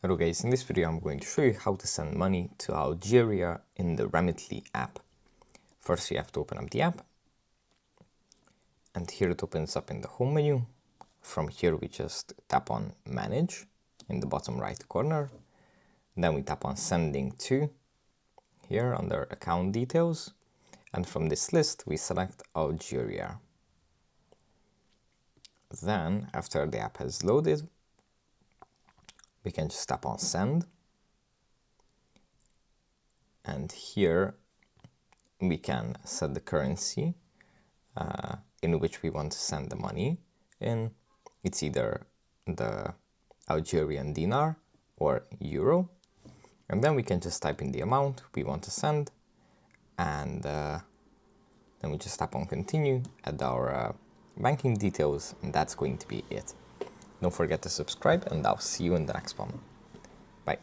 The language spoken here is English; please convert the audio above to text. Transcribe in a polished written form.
Hello guys, in this video I'm going to show you how to send money to Algeria in the Remitly app. First you have to open up the app, and here it opens up in the home menu. From here we just tap on manage in the bottom right corner, then we tap on sending to here under account details, and from this list we select Algeria. Then after the app has loaded, we can just tap on send, and here we can set the currency in which we want to send the money in. It's either the Algerian dinar or euro, and then we can just type in the amount we want to send, and then we just tap on continue, add our banking details, and that's going to be it. Don't forget to subscribe, and I'll see you in the next one. Bye.